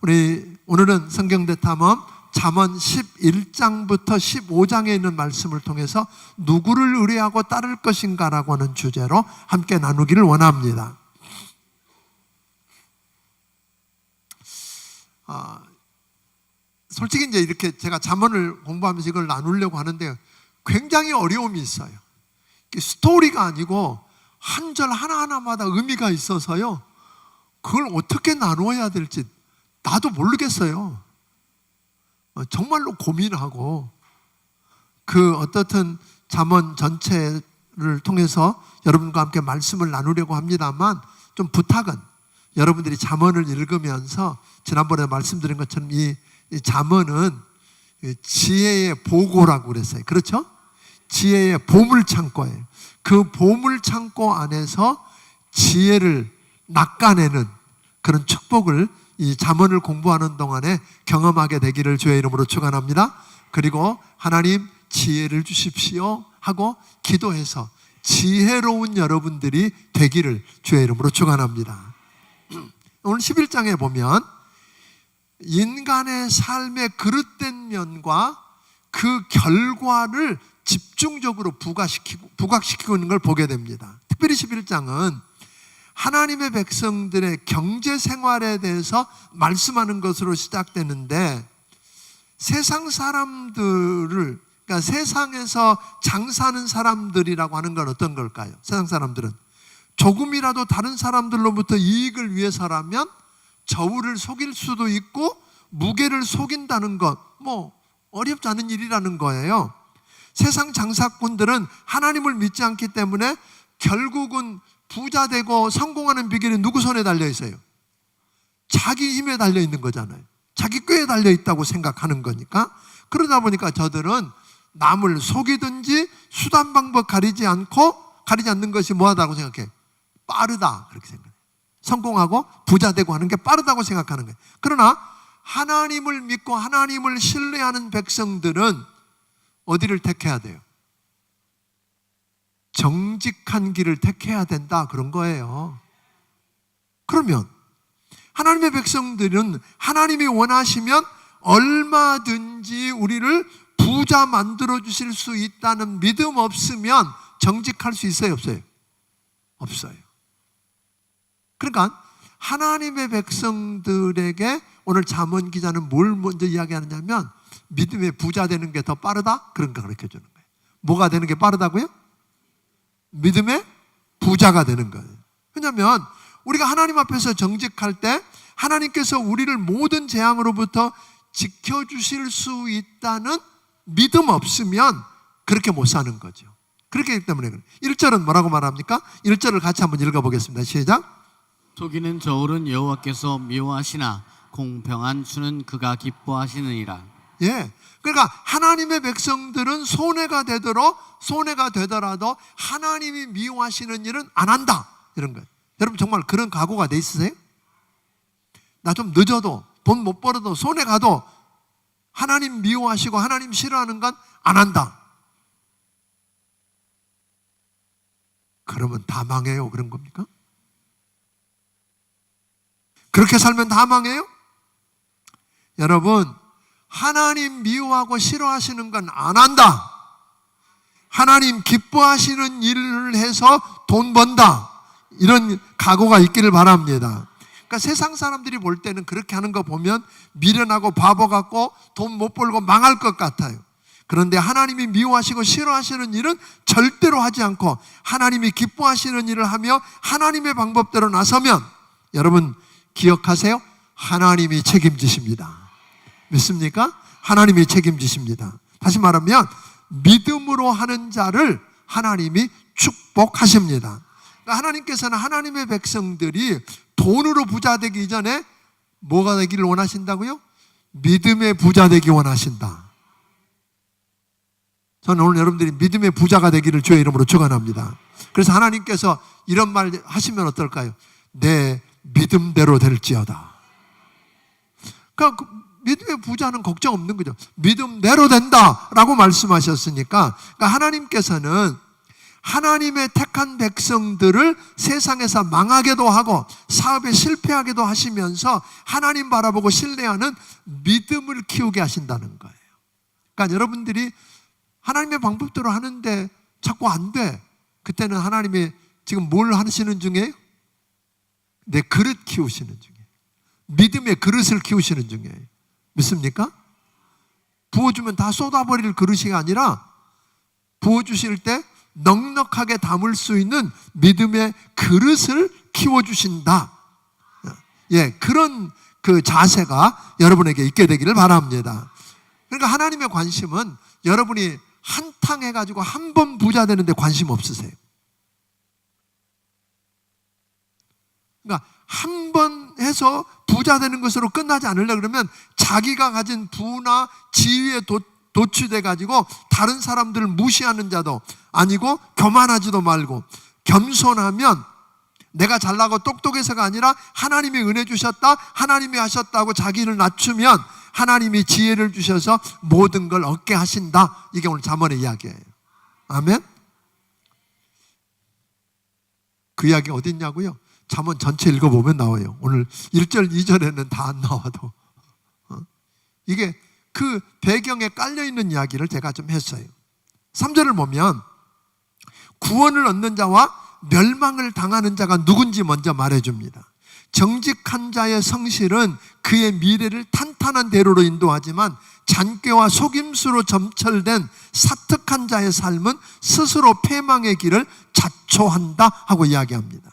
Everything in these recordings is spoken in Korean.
우리 오늘은 성경대탐험 잠언 11장부터 15장에 있는 말씀을 통해서 누구를 의뢰하고 따를 것인가라고 하는 주제로 함께 나누기를 원합니다. 솔직히 이제 이렇게 제가 잠언을 공부하면서 이걸 나누려고 하는데 굉장히 어려움이 있어요. 스토리가 아니고 한 절 하나하나마다 의미가 있어서요, 그걸 어떻게 나누어야 될지 나도 모르겠어요. 정말로 고민하고, 어떻든 잠언 전체를 통해서 여러분과 함께 말씀을 나누려고 합니다만, 좀 부탁은 여러분들이 잠언을 읽으면서 지난번에 말씀드린 것처럼 이 잠언은 지혜의 보고라고 그랬어요. 그렇죠? 지혜의 보물창고예요. 그 보물창고 안에서 지혜를 낚아내는 그런 축복을 이 잠언을 공부하는 동안에 경험하게 되기를 주의 이름으로 축원합니다. 그리고 하나님 지혜를 주십시오 하고 기도해서 지혜로운 여러분들이 되기를 주의 이름으로 축원합니다. 오늘 11장에 보면 인간의 삶의 그릇된 면과 그 결과를 집중적으로 부각시키고 있는 걸 보게 됩니다. 특별히 11장은 하나님의 백성들의 경제 생활에 대해서 말씀하는 것으로 시작되는데, 세상 사람들을, 그러니까 세상에서 장사하는 사람들이라고 하는 건 어떤 걸까요? 세상 사람들은 조금이라도 다른 사람들로부터 이익을 위해서라면 저울을 속일 수도 있고 무게를 속인다는 것, 어렵지 않은 일이라는 거예요. 세상 장사꾼들은 하나님을 믿지 않기 때문에 결국은 부자 되고 성공하는 비결이 누구 손에 달려 있어요? 자기 힘에 달려 있는 거잖아요. 자기 꾀에 달려 있다고 생각하는 거니까. 그러다 보니까 저들은 남을 속이든지 수단 방법 가리지 않는 것이 뭐하다고 생각해? 빠르다, 그렇게 생각해요. 성공하고 부자 되고 하는 게 빠르다고 생각하는 거예요. 그러나 하나님을 믿고 하나님을 신뢰하는 백성들은 어디를 택해야 돼요? 정직한 길을 택해야 된다, 그런 거예요. 그러면 하나님의 백성들은 하나님이 원하시면 얼마든지 우리를 부자 만들어 주실 수 있다는 믿음 없으면 정직할 수 있어요, 없어요? 없어요. 그러니까 하나님의 백성들에게 오늘 잠언 기자는 뭘 먼저 이야기하느냐면, 믿음의 부자 되는 게 더 빠르다? 그런 거 가르쳐 주는 거예요. 뭐가 되는 게 빠르다고요? 믿음의 부자가 되는 거예요. 왜냐하면 우리가 하나님 앞에서 정직할 때 하나님께서 우리를 모든 재앙으로부터 지켜주실 수 있다는 믿음 없으면 그렇게 못 사는 거죠. 그렇기 때문에 1절은 뭐라고 말합니까? 1절을 같이 한번 읽어보겠습니다. 시작. 속이는 저울은 여호와께서 미워하시나 공평한 수는 그가 기뻐하시느니라. 예, 그러니까 하나님의 백성들은 손해가 되더라도 하나님이 미워하시는 일은 안 한다, 이런 거예요. 여러분 정말 그런 각오가 돼 있으세요? 나 좀 늦어도, 돈 못 벌어도, 손해 가도 하나님 미워하시고 하나님 싫어하는 건 안 한다. 그러면 다 망해요, 그런 겁니까? 그렇게 살면 다 망해요? 여러분, 하나님 미워하고 싫어하시는 건 안 한다. 하나님 기뻐하시는 일을 해서 돈 번다, 이런 각오가 있기를 바랍니다. 그러니까 세상 사람들이 볼 때는 그렇게 하는 거 보면 미련하고 바보 같고 돈 못 벌고 망할 것 같아요. 그런데 하나님이 미워하시고 싫어하시는 일은 절대로 하지 않고 하나님이 기뻐하시는 일을 하며 하나님의 방법대로 나서면, 여러분 기억하세요. 하나님이 책임지십니다. 믿습니까? 하나님이 책임지십니다. 다시 말하면 믿음으로 하는 자를 하나님이 축복하십니다. 그러니까 하나님께서는 하나님의 백성들이 돈으로 부자 되기 이전에 뭐가 되기를 원하신다고요? 믿음의 부자 되기 원하신다. 저는 오늘 여러분들이 믿음의 부자가 되기를 주의 이름으로 축원합니다. 그래서 하나님께서 이런 말 하시면 어떨까요? 내 믿음대로 될지어다. 그러니까 믿음의 부자는 걱정 없는 거죠. 믿음대로 된다라고 말씀하셨으니까, 그러니까 하나님께서는 하나님의 택한 백성들을 세상에서 망하게도 하고 사업에 실패하게도 하시면서 하나님 바라보고 신뢰하는 믿음을 키우게 하신다는 거예요. 그러니까 여러분들이 하나님의 방법대로 하는데 자꾸 안 돼. 그때는 하나님이 지금 뭘 하시는 중이에요? 내 그릇 키우시는 중이에요. 믿음의 그릇을 키우시는 중이에요. 믿습니까? 부어주면 다 쏟아버릴 그릇이 아니라 부어주실 때 넉넉하게 담을 수 있는 믿음의 그릇을 키워주신다. 예, 그런 그 자세가 여러분에게 있게 되기를 바랍니다. 그러니까 하나님의 관심은 여러분이 한탕 해가지고 한 번 부자 되는데 관심 없으세요. 그러니까 한 번 해서 부자 되는 것으로 끝나지 않으려고 그러면 자기가 가진 부나 지위에 도취돼 가지고 다른 사람들을 무시하는 자도 아니고 교만하지도 말고 겸손하면 내가 잘나고 똑똑해서가 아니라 하나님이 은혜 주셨다, 하나님이 하셨다고 자기를 낮추면 하나님이 지혜를 주셔서 모든 걸 얻게 하신다. 이게 오늘 잠언의 이야기예요. 아멘. 그 이야기 어디 있냐고요? 잠언 전체 읽어보면 나와요. 오늘 1절 2절에는 다 안 나와도 이게 그 배경에 깔려있는 이야기를 제가 좀 했어요. 3절을 보면 구원을 얻는 자와 멸망을 당하는 자가 누군지 먼저 말해줍니다. 정직한 자의 성실은 그의 미래를 탄탄한 대로로 인도하지만 잔꾀와 속임수로 점철된 사특한 자의 삶은 스스로 패망의 길을 자초한다 하고 이야기합니다.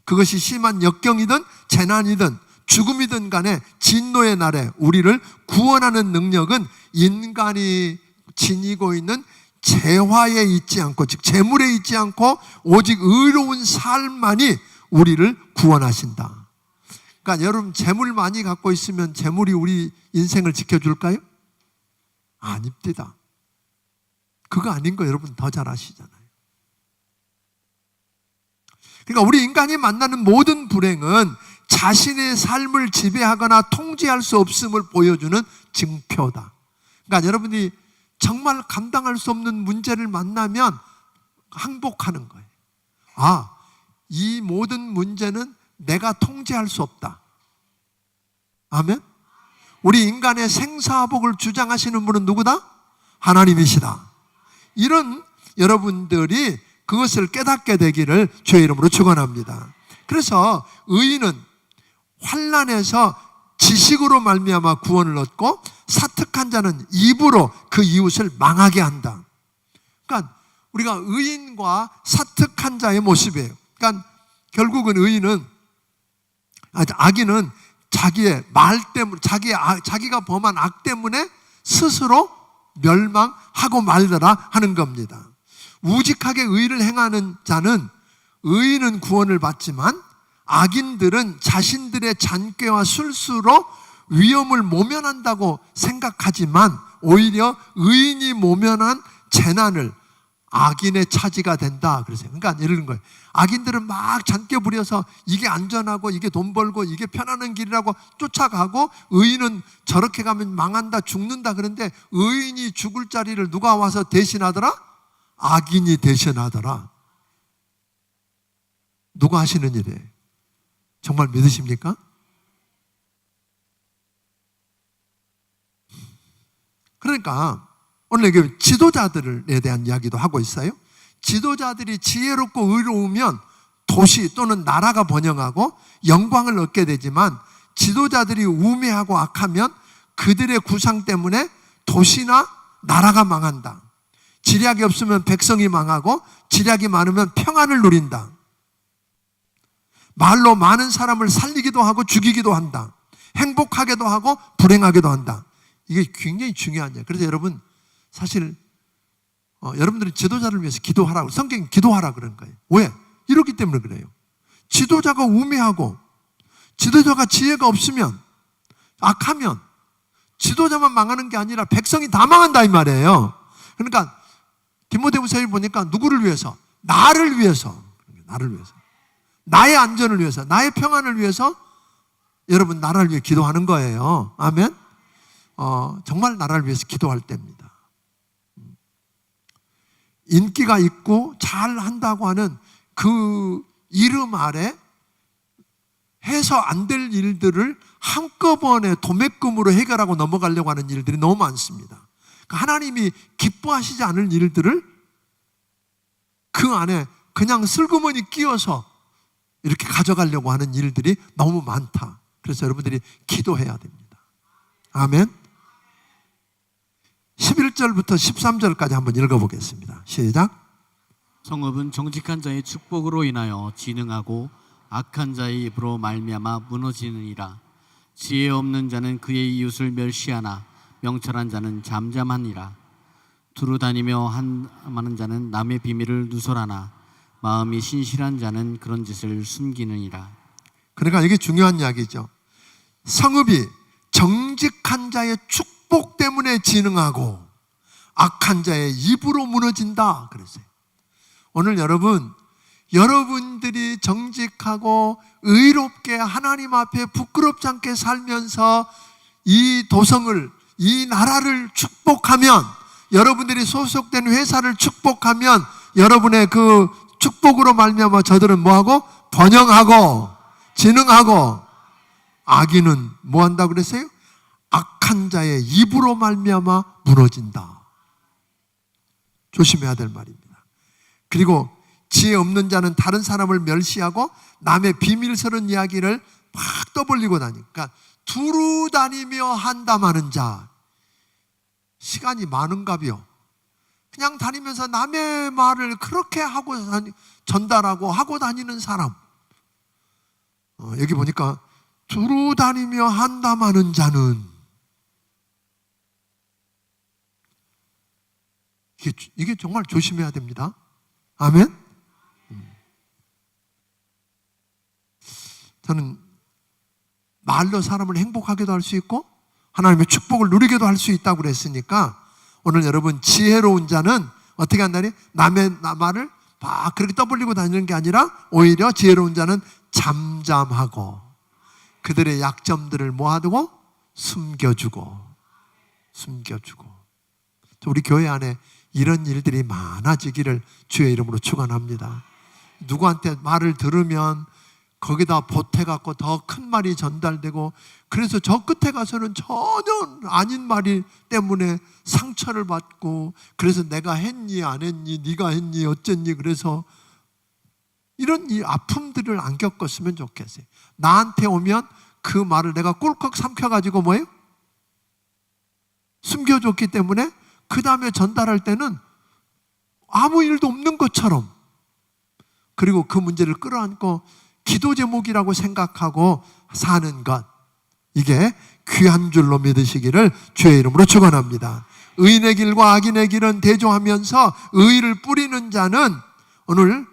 그것이 심한 역경이든 재난이든 죽음이든 간에 진노의 날에 우리를 구원하는 능력은 인간이 지니고 있는 재화에 있지 않고, 즉 재물에 있지 않고 오직 의로운 삶만이 우리를 구원하신다. 그러니까 여러분, 재물 많이 갖고 있으면 재물이 우리 인생을 지켜줄까요? 아닙니다. 그거 아닌 거 여러분 더 잘 아시잖아요. 그러니까 우리 인간이 만나는 모든 불행은 자신의 삶을 지배하거나 통제할 수 없음을 보여주는 증표다. 그러니까 여러분이 정말 감당할 수 없는 문제를 만나면 항복하는 거예요. 아, 이 모든 문제는 내가 통제할 수 없다. 아멘? 우리 인간의 생사복을 주장하시는 분은 누구다? 하나님이시다. 이런 여러분들이 그것을 깨닫게 되기를 주의 이름으로 축원합니다. 그래서 의인은 환난에서 지식으로 말미암아 구원을 얻고 사특한 자는 입으로 그 이웃을 망하게 한다. 그러니까 우리가 의인과 사특한 자의 모습이에요. 그러니까 결국은 악인은 자기의 말 때문에, 자기가 범한 악 때문에 스스로 멸망하고 말더라 하는 겁니다. 우직하게 의를 행하는 자는 의인은 구원을 받지만 악인들은 자신들의 잔꾀와 술수로 위험을 모면한다고 생각하지만 오히려 의인이 모면한 재난을 악인의 차지가 된다. 그러세요. 그러니까 이런 거예요. 악인들은 막 잔꾀 부려서 이게 안전하고 이게 돈 벌고 이게 편안한 길이라고 쫓아가고 의인은 저렇게 가면 망한다, 죽는다. 그런데 의인이 죽을 자리를 누가 와서 대신하더라? 악인이 대신하더라. 누가 하시는 일이에요? 정말 믿으십니까? 그러니까 오늘 여기 지도자들에 대한 이야기도 하고 있어요. 지도자들이 지혜롭고 의로우면 도시 또는 나라가 번영하고 영광을 얻게 되지만 지도자들이 우매하고 악하면 그들의 구상 때문에 도시나 나라가 망한다. 지략이 없으면 백성이 망하고 지략이 많으면 평안을 누린다. 말로 많은 사람을 살리기도 하고 죽이기도 한다. 행복하게도 하고 불행하게도 한다. 이게 굉장히 중요한 거예요. 그래서 여러분 사실 여러분들이 지도자를 위해서 기도하라고, 성경이 기도하라 그런 거예요. 왜? 이렇기 때문에 그래요. 지도자가 우매하고 지도자가 지혜가 없으면, 악하면 지도자만 망하는 게 아니라 백성이 다 망한다 이 말이에요. 그러니까 디모데후서에 보니까 누구를 위해서? 나를 위해서, 나의 안전을 위해서, 나의 평안을 위해서 여러분 나라를 위해 기도하는 거예요. 아멘. 정말 나라를 위해서 기도할 때입니다. 인기가 있고 잘 한다고 하는 그 이름 아래 해서 안 될 일들을 한꺼번에 도매금으로 해결하고 넘어가려고 하는 일들이 너무 많습니다. 그러니까 하나님이 기뻐하시지 않을 일들을 그 안에 그냥 슬그머니 끼워서 이렇게 가져가려고 하는 일들이 너무 많다. 그래서 여러분들이 기도해야 됩니다. 아멘. 11절부터 13절까지 한번 읽어보겠습니다. 시작. 성읍은 정직한 자의 축복으로 인하여 진흥하고 악한 자의 입으로 말미암아 무너지느니라. 지혜 없는 자는 그의 이웃을 멸시하나 명철한 자는 잠잠하니라. 두루 다니며 한많은 자는 남의 비밀을 누설하나 마음이 신실한 자는 그런 짓을 숨기느니라. 그러니까 이게 중요한 이야기죠. 성읍이 정직한 자의 축복 때문에 진흥하고 악한 자의 입으로 무너진다 그랬어요. 오늘 여러분들이 정직하고 의롭게 하나님 앞에 부끄럽지 않게 살면서 이 도성을, 이 나라를 축복하면, 여러분들이 소속된 회사를 축복하면 여러분의 그 축복으로 말미암아 저들은 뭐하고? 번영하고 진흥하고. 악인은 뭐한다고 그랬어요? 악한 자의 입으로 말미암아 무너진다. 조심해야 될 말입니다. 그리고 지혜 없는 자는 다른 사람을 멸시하고 남의 비밀스러운 이야기를 막 떠벌리고 다니니까 두루 다니며 한담하는 자. 시간이 많은가비요. 그냥 다니면서 남의 말을 그렇게 하고 전달하고 하고 다니는 사람. 여기 보니까 두루 다니며 한담하는 자는 이게 정말 조심해야 됩니다. 아멘. 저는 말로 사람을 행복하게도 할 수 있고 하나님의 축복을 누리게도 할 수 있다고 그랬으니까 오늘 여러분 지혜로운 자는 어떻게 한다니? 남의 말을 막 그렇게 떠벌리고 다니는 게 아니라 오히려 지혜로운 자는 잠잠하고 그들의 약점들을 모아두고 숨겨주고. 우리 교회 안에 이런 일들이 많아지기를 주의 이름으로 축원합니다. 누구한테 말을 들으면 거기다 보태갖고 더 큰 말이 전달되고, 그래서 저 끝에 가서는 전혀 아닌 말이 때문에 상처를 받고, 그래서 내가 했니 안 했니, 네가 했니 어쨌니, 그래서 이런 이 아픔들을 안 겪었으면 좋겠어요. 나한테 오면 그 말을 내가 꿀꺽 삼켜가지고 뭐예요? 숨겨줬기 때문에 그 다음에 전달할 때는 아무 일도 없는 것처럼, 그리고 그 문제를 끌어안고 기도 제목이라고 생각하고 사는 것, 이게 귀한 줄로 믿으시기를 주의 이름으로 축원합니다. 의인의 길과 악인의 길은 대조하면서 의를 뿌리는 자는 오늘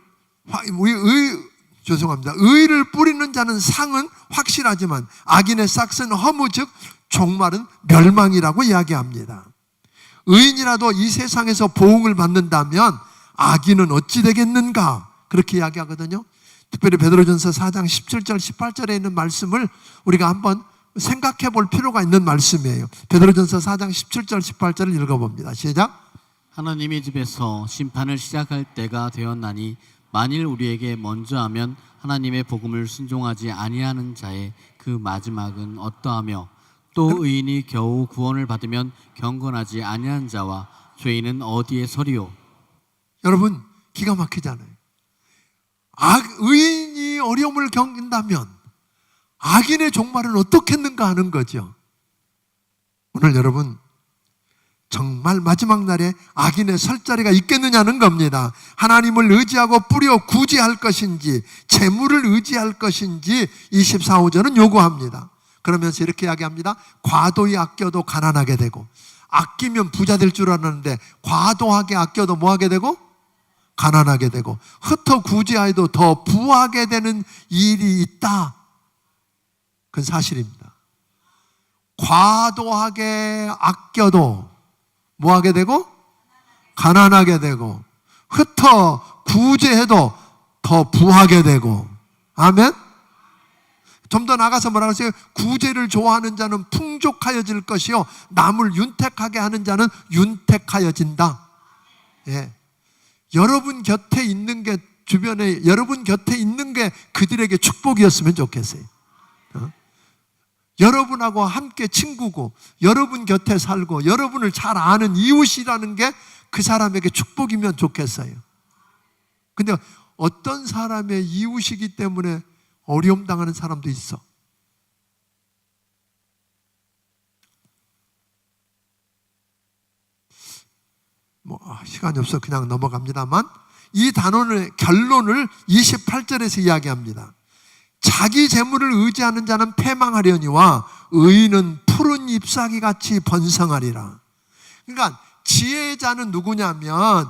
의를 뿌리는 자는 상은 확실하지만 악인의 싹은 허무, 즉 종말은 멸망이라고 이야기합니다. 의인이라도 이 세상에서 보응을 받는다면 악인은 어찌 되겠는가, 그렇게 이야기하거든요. 특별히 베드로전서 4장 17절 18절에 있는 말씀을 우리가 한번 생각해 볼 필요가 있는 말씀이에요. 베드로전서 4장 17절 18절을 읽어봅니다. 시작. 하나님의 집에서 심판을 시작할 때가 되었나니 만일 우리에게 먼저 하면 하나님의 복음을 순종하지 아니하는 자의 그 마지막은 어떠하며, 또 의인이 겨우 구원을 받으면 경건하지 아니한 자와 죄인은 어디에 서리요. 여러분, 기가 막히잖아요. 의인이 어려움을 겪는다면 악인의 종말은 어떻겠는가 하는 거죠. 오늘 여러분, 정말 마지막 날에 악인의 설 자리가 있겠느냐는 겁니다. 하나님을 의지하고 뿌려 구제할 것인지 재물을 의지할 것인지 24호절은 요구합니다. 그러면서 이렇게 이야기합니다. 과도히 아껴도 가난하게 되고, 아끼면 부자 될 줄 알았는데 과도하게 아껴도 뭐하게 되고? 가난하게 되고, 흩어 구제하여도 더 부하게 되는 일이 있다. 그건 사실입니다. 과도하게 아껴도 뭐하게 되고? 가난하게 되고, 흩어 구제해도 더 부하게 되고. 아멘? 좀 더 나가서 뭐라고 하세요? 구제를 좋아하는 자는 풍족하여질 것이요, 남을 윤택하게 하는 자는 윤택하여진다. 예. 여러분 곁에 있는 게 주변에 여러분 곁에 있는 게 그들에게 축복이었으면 좋겠어요. 여러분하고 함께 친구고 여러분 곁에 살고 여러분을 잘 아는 이웃이라는 게 그 사람에게 축복이면 좋겠어요. 근데 어떤 사람의 이웃이기 때문에 어려움 당하는 사람도 있어. 시간이 없어 그냥 넘어갑니다만 이 단원의 결론을 28절에서 이야기합니다. 자기 재물을 의지하는 자는 패망하려니와 의인은 푸른 잎사귀 같이 번성하리라. 그러니까 지혜의 자는 누구냐면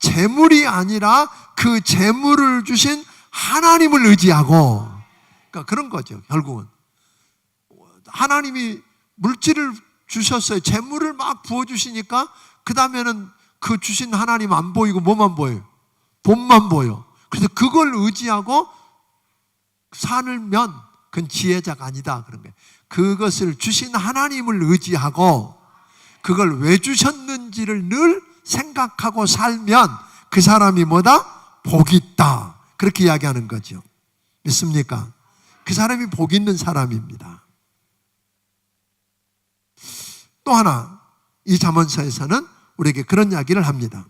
재물이 아니라 그 재물을 주신 하나님을 의지하고, 그러니까 그런 거죠. 결국은 하나님이 물질을 주셨어요. 재물을 막 부어주시니까 그 다음에는 그 주신 하나님 안 보이고 뭐만 보여요? 돈만 보여. 그래서 그걸 의지하고 살면 그건 지혜자가 아니다 그런 거예요. 그것을 주신 하나님을 의지하고 그걸 왜 주셨는지를 늘 생각하고 살면 그 사람이 뭐다? 복이 있다. 그렇게 이야기하는 거죠. 믿습니까? 그 사람이 복 있는 사람입니다. 또 하나 이 잠언서에서는 우리에게 그런 이야기를 합니다.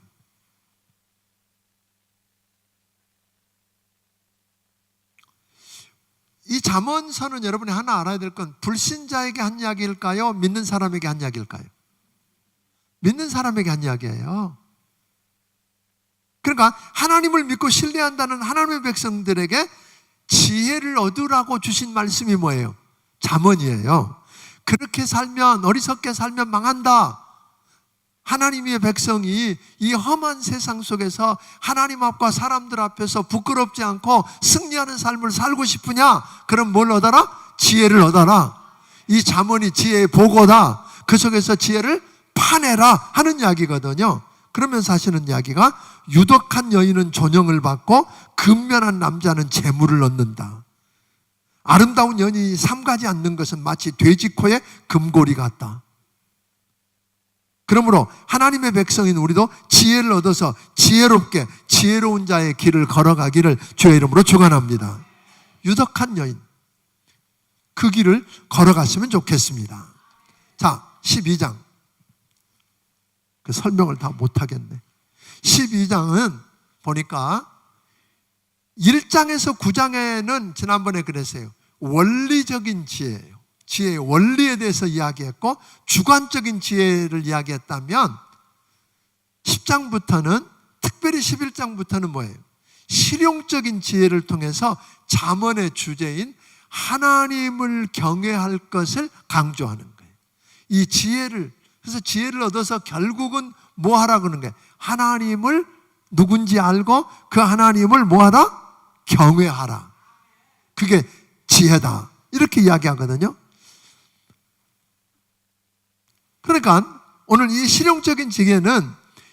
이 잠언서는 여러분이 하나 알아야 될 건 불신자에게 한 이야기일까요? 믿는 사람에게 한 이야기일까요? 믿는 사람에게 한 이야기예요. 그러니까 하나님을 믿고 신뢰한다는 하나님의 백성들에게 지혜를 얻으라고 주신 말씀이 뭐예요? 잠언이에요. 그렇게 살면, 어리석게 살면 망한다. 하나님의 백성이 이 험한 세상 속에서 하나님 앞과 사람들 앞에서 부끄럽지 않고 승리하는 삶을 살고 싶으냐? 그럼 뭘 얻어라? 지혜를 얻어라. 이 잠언이 지혜의 보고다. 그 속에서 지혜를 파내라 하는 이야기거든요. 그러면서 하시는 이야기가 유덕한 여인은 존영을 받고 근면한 남자는 재물을 얻는다. 아름다운 여인이 삼가지 않는 것은 마치 돼지 코에 금고리 같다. 그러므로 하나님의 백성인 우리도 지혜를 얻어서 지혜롭게 지혜로운 자의 길을 걸어가기를 주의 이름으로 축원합니다. 유덕한 여인, 그 길을 걸어갔으면 좋겠습니다. 자, 12장. 그 설명을 다 못하겠네. 12장은 보니까 1장에서 9장에는 지난번에 그랬어요. 원리적인 지혜예요. 지혜의 원리에 대해서 이야기했고 주관적인 지혜를 이야기했다면 10장부터는, 특별히 11장부터는 뭐예요? 실용적인 지혜를 통해서 잠언의 주제인 하나님을 경외할 것을 강조하는 거예요. 이 지혜를, 그래서 지혜를 얻어서 결국은 뭐 하라 그러는 거예요? 하나님을 누군지 알고 그 하나님을 뭐 하라? 경외하라. 그게 지혜다. 이렇게 이야기하거든요. 그러니까 오늘 이 실용적인 지혜는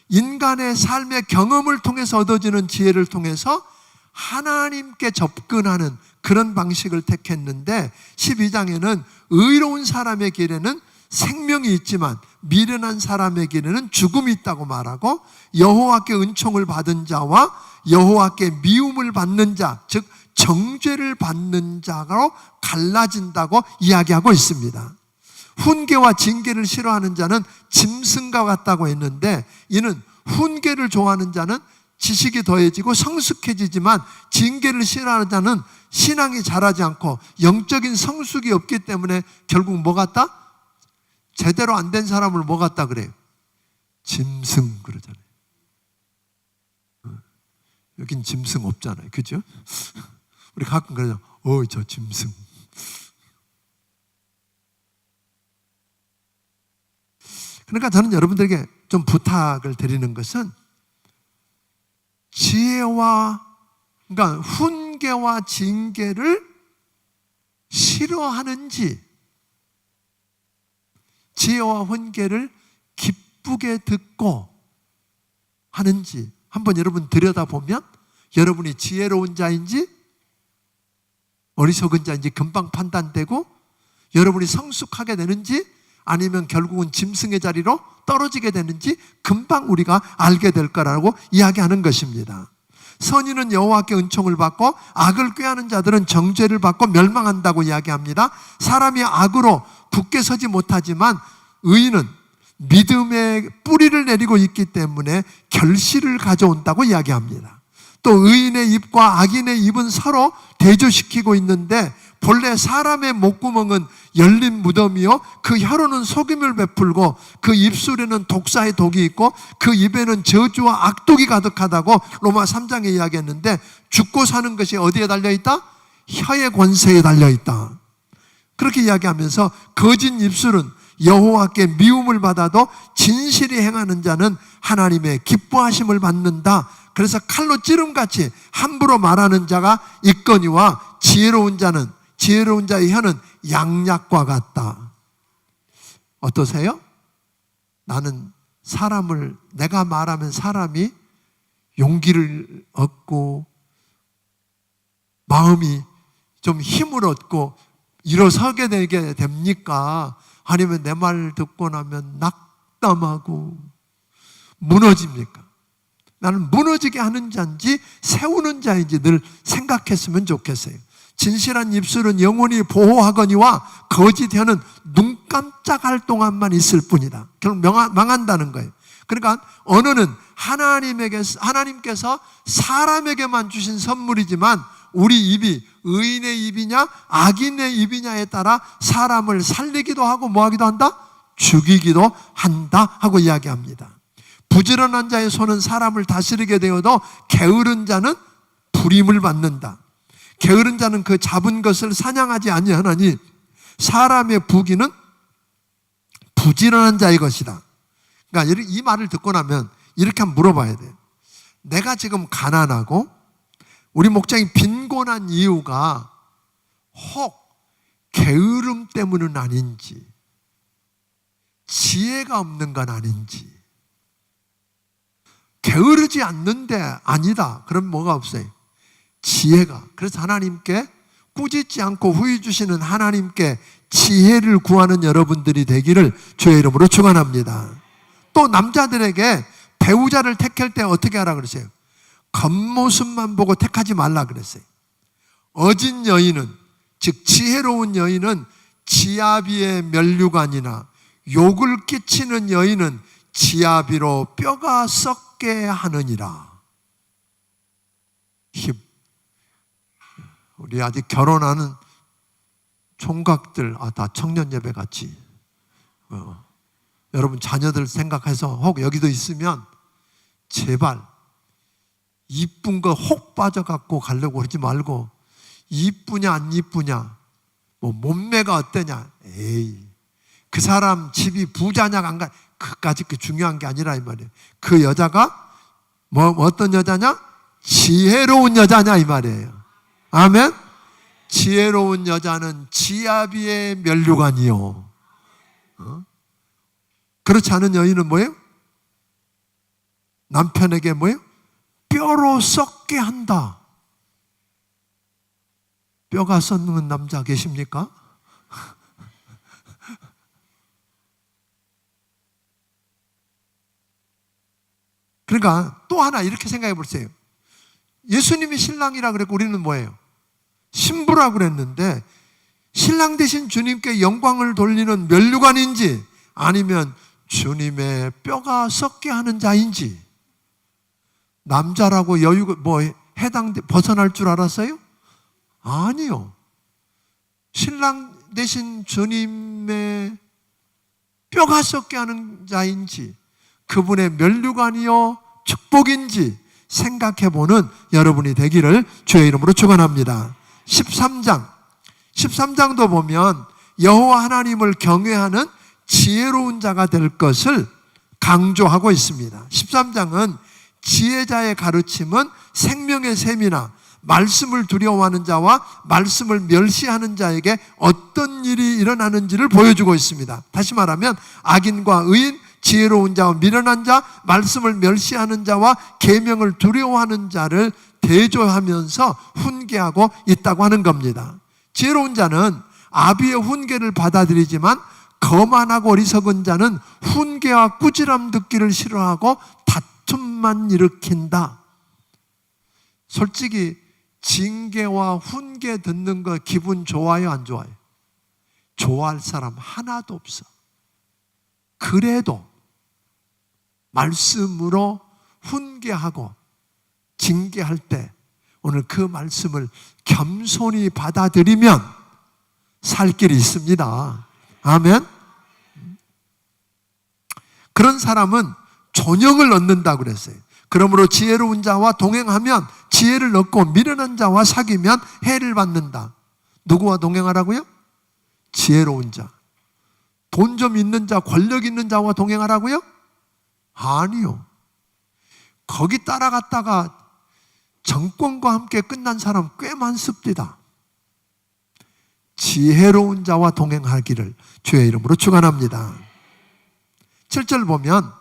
인간의 삶의 경험을 통해서 얻어지는 지혜를 통해서 하나님께 접근하는 그런 방식을 택했는데 12장에는 의로운 사람의 길에는 생명이 있지만 미련한 사람의 길에는 죽음이 있다고 말하고 여호와께 은총을 받은 자와 여호와께 미움을 받는 자, 즉 정죄를 받는 자로 갈라진다고 이야기하고 있습니다. 훈계와 징계를 싫어하는 자는 짐승과 같다고 했는데 이는 훈계를 좋아하는 자는 지식이 더해지고 성숙해지지만 징계를 싫어하는 자는 신앙이 자라지 않고 영적인 성숙이 없기 때문에 결국 뭐 같다? 제대로 안 된 사람을 뭐 같다 그래요? 짐승 그러잖아요. 여긴 짐승 없잖아요. 그죠? 우리 가끔 그러죠. 저 짐승. 그러니까 저는 여러분들에게 좀 부탁을 드리는 것은 지혜와, 그러니까 훈계와 징계를 싫어하는지 지혜와 훈계를 기쁘게 듣고 하는지 한번 여러분 들여다보면 여러분이 지혜로운 자인지 어리석은 자인지 금방 판단되고 여러분이 성숙하게 되는지 아니면 결국은 짐승의 자리로 떨어지게 되는지 금방 우리가 알게 될 거라고 이야기하는 것입니다. 선인은 여호와께 은총을 받고 악을 꾀하는 자들은 정죄를 받고 멸망한다고 이야기합니다. 사람이 악으로 굳게 서지 못하지만 의인은 믿음의 뿌리를 내리고 있기 때문에 결실을 가져온다고 이야기합니다. 또 의인의 입과 악인의 입은 서로 대조시키고 있는데 본래 사람의 목구멍은 열린 무덤이요 그 혀로는 속임을 베풀고 그 입술에는 독사의 독이 있고 그 입에는 저주와 악독이 가득하다고 로마 3장에 이야기했는데 죽고 사는 것이 어디에 달려있다? 혀의 권세에 달려있다. 그렇게 이야기하면서 거짓 입술은 여호와께 미움을 받아도 진실이 행하는 자는 하나님의 기뻐하심을 받는다. 그래서 칼로 찌름같이 함부로 말하는 자가 있거니와 지혜로운 자의 혀는 양약과 같다. 어떠세요? 나는 내가 말하면 사람이 용기를 얻고 마음이 좀 힘을 얻고 일어서게 되게 됩니까? 아니면 내 말 듣고 나면 낙담하고 무너집니까? 나는 무너지게 하는 자인지 세우는 자인지 늘 생각했으면 좋겠어요. 진실한 입술은 영원히 보호하거니와 거짓 혀는 눈 깜짝할 동안만 있을 뿐이다. 결국 망한다는 거예요. 그러니까 언어는 하나님께서 사람에게만 주신 선물이지만 우리 입이 의인의 입이냐 악인의 입이냐에 따라 사람을 살리기도 하고 뭐하기도 한다? 죽이기도 한다 하고 이야기합니다. 부지런한 자의 손은 사람을 다스리게 되어도 게으른 자는 불임을 받는다. 게으른 자는 그 잡은 것을 사냥하지 아니하나니 사람의 부귀는 부지런한 자의 것이다. 그러니까 이 말을 듣고 나면 이렇게 한번 물어봐야 돼요. 내가 지금 가난하고 우리 목장이 빈곤한 이유가 혹 게으름 때문은 아닌지 지혜가 없는 건 아닌지 게으르지 않는데 아니다. 그럼 뭐가 없어요? 지혜가. 그래서 하나님께 꾸짖지 않고 후히 주시는 하나님께 지혜를 구하는 여러분들이 되기를 주의 이름으로 축원합니다. 또 남자들에게 배우자를 택할 때 어떻게 하라 그러세요? 겉모습만 보고 택하지 말라 그랬어요. 어진 여인은 즉 지혜로운 여인은 지아비의 면류관이나 욕을 끼치는 여인은 지아비로 뼈가 썩게 하느니라. 우리 아직 결혼하는 총각들 다 청년 예배 같이 여러분 자녀들 생각해서 혹 여기도 있으면 제발 이쁜 거 혹 빠져갖고 가려고 그러지 말고 이쁘냐 안 이쁘냐 뭐 몸매가 어떠냐 에이 그 사람 집이 부자냐 안 가 그까짓 게 중요한 게 아니라 이 말이에요. 그 여자가 어떤 여자냐? 지혜로운 여자냐 이 말이에요. 아멘. 지혜로운 여자는 지아비의 면류관이요. 그렇지 않은 여인은 뭐예요? 남편에게 뭐예요? 뼈로 썩게 한다. 뼈가 썩는 남자 계십니까? 그러니까 또 하나 이렇게 생각해 보세요. 예수님이 신랑이라 그랬고 우리는 뭐예요? 신부라 그랬는데 신랑 되신 주님께 영광을 돌리는 면류관인지 아니면 주님의 뼈가 썩게 하는 자인지 남자라고 여유가 벗어날 줄 알았어요? 아니요. 신랑 되신 주님의 뼈가 썩게 하는 자인지 그분의 면류관이요 축복인지 생각해보는 여러분이 되기를 주의 이름으로 축원합니다. 13장도 보면 여호와 하나님을 경외하는 지혜로운 자가 될 것을 강조하고 있습니다. 13장은 지혜자의 가르침은 생명의 샘이나 말씀을 두려워하는 자와 말씀을 멸시하는 자에게 어떤 일이 일어나는지를 보여주고 있습니다. 다시 말하면 악인과 의인, 지혜로운 자와 미련한 자, 말씀을 멸시하는 자와 계명을 두려워하는 자를 대조하면서 훈계하고 있다고 하는 겁니다. 지혜로운 자는 아비의 훈계를 받아들이지만 거만하고 어리석은 자는 훈계와 꾸지람 듣기를 싫어하고 다툼만 일으킨다. 솔직히 징계와 훈계 듣는 거 기분 좋아요, 안 좋아요? 좋아할 사람 하나도 없어. 그래도 말씀으로 훈계하고 징계할 때 오늘 그 말씀을 겸손히 받아들이면 살 길이 있습니다. 아멘. 그런 사람은 존영을 얻는다고 그랬어요. 그러므로 지혜로운 자와 동행하면 지혜를 얻고 미련한 자와 사귀면 해를 받는다. 누구와 동행하라고요? 지혜로운 자. 돈 좀 있는 자, 권력 있는 자와 동행하라고요? 아니요. 거기 따라갔다가 정권과 함께 끝난 사람 꽤 많습니다. 지혜로운 자와 동행하기를 주의 이름으로 축원합니다. 7절 보면